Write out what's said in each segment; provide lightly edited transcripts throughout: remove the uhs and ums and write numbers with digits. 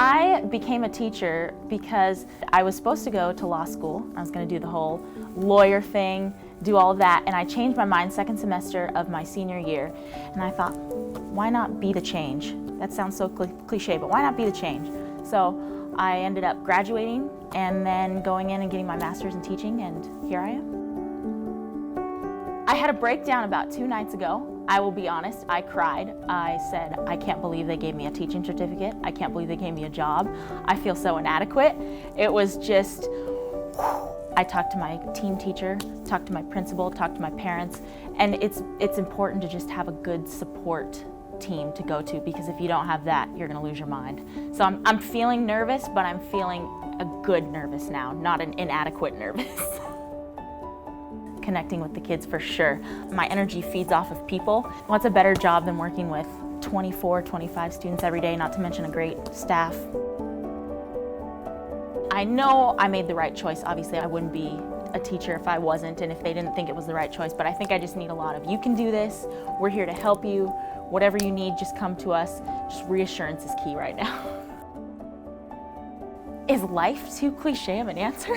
I became a teacher because I was supposed to go to law school. I was going to do the whole lawyer thing, do all of that, and I changed my mind second semester of my senior year, and I thought, why not be the change? That sounds so cliche, but why not be the change? So I ended up graduating and then going in and getting my master's in teaching, and here I am. I had a breakdown about 2 nights ago. I will be honest, I cried. I said, I can't believe they gave me a teaching certificate. I can't believe they gave me a job. I feel so inadequate. It was just, I talked to my team teacher, talked to my principal, talked to my parents, and it's important to just have a good support team to go to, because if you don't have that, you're gonna lose your mind. So I'm feeling nervous, but I'm feeling a good nervous now, not an inadequate nervous. Connecting with the kids for sure. My energy feeds off of people. What's a better job than working with 24, 25 students every day, not to mention a great staff? I know I made the right choice. Obviously, I wouldn't be a teacher if I wasn't, and if they didn't think it was the right choice, but I think I just need a lot of, you can do this, we're here to help you, whatever you need, just come to us. Just reassurance is key right now. Is life too cliche of an answer?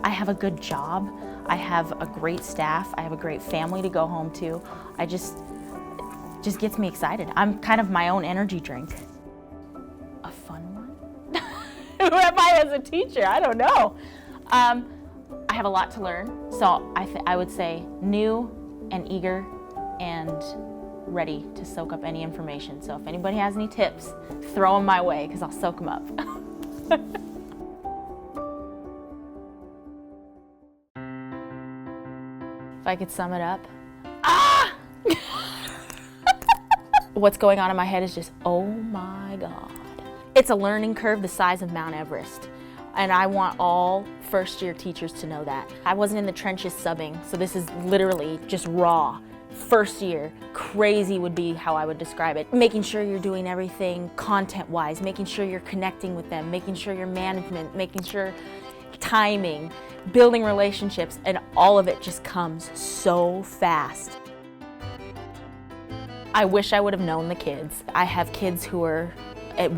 I have a good job. I have a great staff. I have a great family to go home to. It just gets me excited. I'm kind of my own energy drink. A fun one? Who am I as a teacher? I don't know. I have a lot to learn, so I would say new and eager and ready to soak up any information. So if anybody has any tips, throw them my way, because I'll soak them up. If I could sum it up, what's going on in my head is just, oh my God. It's a learning curve the size of Mount Everest. And I want all first-year teachers to know that. I wasn't in the trenches subbing, so this is literally just raw. First year, crazy would be how I would describe it. Making sure you're doing everything content-wise, making sure you're connecting with them, making sure your management, making sure timing, building relationships, and all of it just comes so fast. I wish I would have known the kids. I have kids who are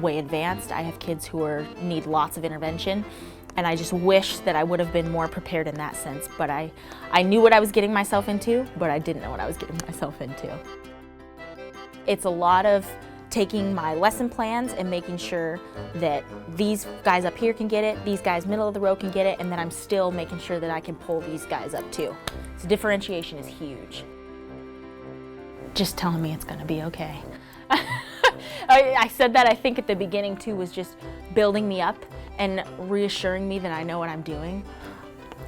way advanced. I have kids who need lots of intervention, and I just wish that I would have been more prepared in that sense. But I knew what I was getting myself into, but I didn't know what I was getting myself into. It's a lot of taking my lesson plans and making sure that these guys up here can get it, these guys middle of the row can get it, and then I'm still making sure that I can pull these guys up too. So differentiation is huge. Just telling me it's gonna be okay. I said that, I think, at the beginning too, was just building me up and reassuring me that I know what I'm doing.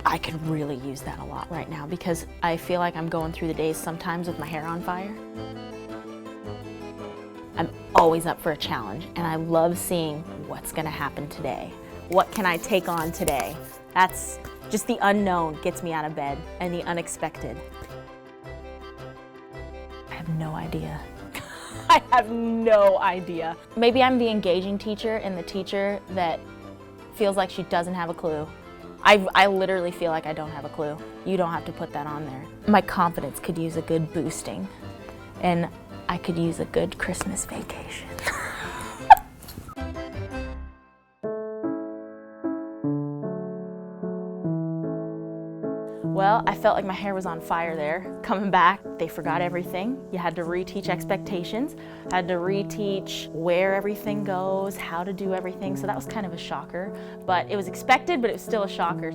I could really use that a lot right now, because I feel like I'm going through the days sometimes with my hair on fire. I'm always up for a challenge, and I love seeing what's gonna happen today. What can I take on today? That's just the unknown gets me out of bed, and the unexpected. I have no idea. I have no idea. Maybe I'm the engaging teacher and the teacher that feels like she doesn't have a clue. I literally feel like I don't have a clue. You don't have to put that on there. My confidence could use a good boosting, and I could use a good Christmas vacation. Well, I felt like my hair was on fire there. Coming back, they forgot everything. You had to reteach expectations, had to reteach where everything goes, how to do everything, so that was kind of a shocker. But it was expected, but it was still a shocker.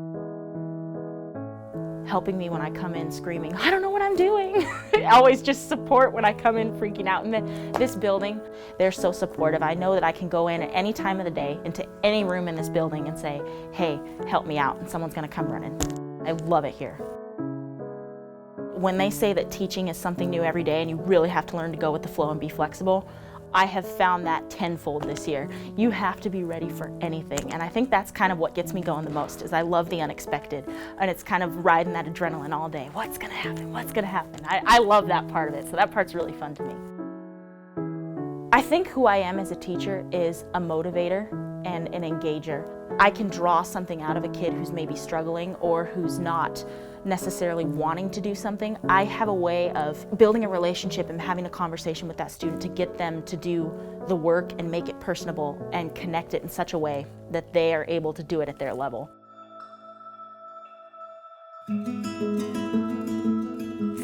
Helping me when I come in screaming, I don't know what I'm doing. Always just support when I come in freaking out. And then this building, they're so supportive. I know that I can go in at any time of the day into any room in this building and say, hey, help me out, and someone's gonna come running. I love it here. When they say that teaching is something new every day and you really have to learn to go with the flow and be flexible, I have found that tenfold this year. You have to be ready for anything, and I think that's kind of what gets me going the most, is I love the unexpected, and it's kind of riding that adrenaline all day. What's gonna happen? What's gonna happen? I love that part of it, so that part's really fun to me. I think who I am as a teacher is a motivator and an engager. I can draw something out of a kid who's maybe struggling or who's not necessarily wanting to do something. I have a way of building a relationship and having a conversation with that student to get them to do the work and make it personable and connect it in such a way that they are able to do it at their level.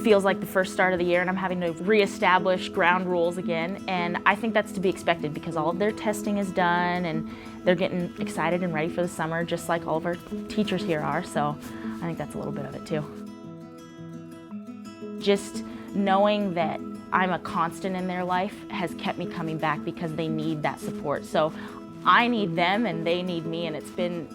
Feels like the first start of the year and I'm having to reestablish ground rules again, and I think that's to be expected because all of their testing is done and they're getting excited and ready for the summer just like all of our teachers here are, so I think that's a little bit of it too. Just knowing that I'm a constant in their life has kept me coming back because they need that support. So I need them and they need me, and it's been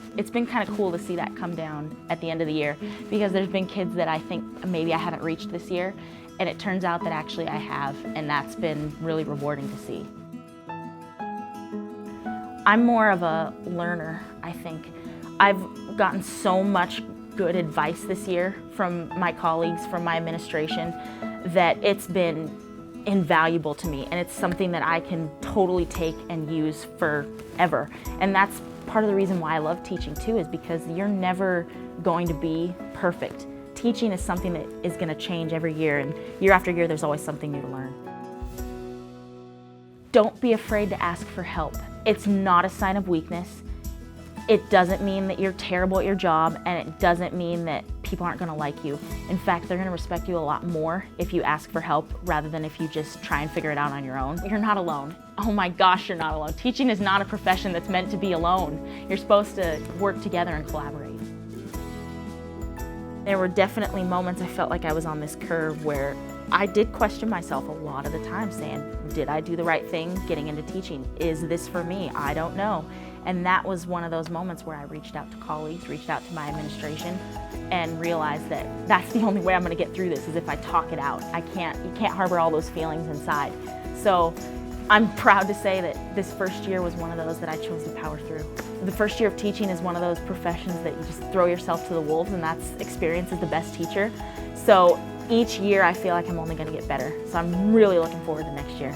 kind of cool to see that come down at the end of the year because there's been kids that I think maybe I haven't reached this year, and it turns out that actually I have, and that's been really rewarding to see. I'm more of a learner, I think. I've gotten so much good advice this year from my colleagues, from my administration, that it's been invaluable to me, and it's something that I can totally take and use forever. And that's part of the reason why I love teaching too, is because you're never going to be perfect. Teaching is something that is going to change every year, and year after year there's always something new to learn. Don't be afraid to ask for help. It's not a sign of weakness. It doesn't mean that you're terrible at your job, and it doesn't mean that people aren't going to like you. In fact, they're going to respect you a lot more if you ask for help rather than if you just try and figure it out on your own. You're not alone. Oh my gosh, you're not alone. Teaching is not a profession that's meant to be alone. You're supposed to work together and collaborate. There were definitely moments I felt like I was on this curve where I did question myself a lot of the time, saying, did I do the right thing getting into teaching? Is this for me? I don't know. And that was one of those moments where I reached out to colleagues, reached out to my administration, and realized that that's the only way I'm going to get through this, is if I talk it out. You can't harbor all those feelings inside. So I'm proud to say that this first year was one of those that I chose to power through. The first year of teaching is one of those professions that you just throw yourself to the wolves, and that's experience is the best teacher. So each year I feel like I'm only going to get better. So I'm really looking forward to next year.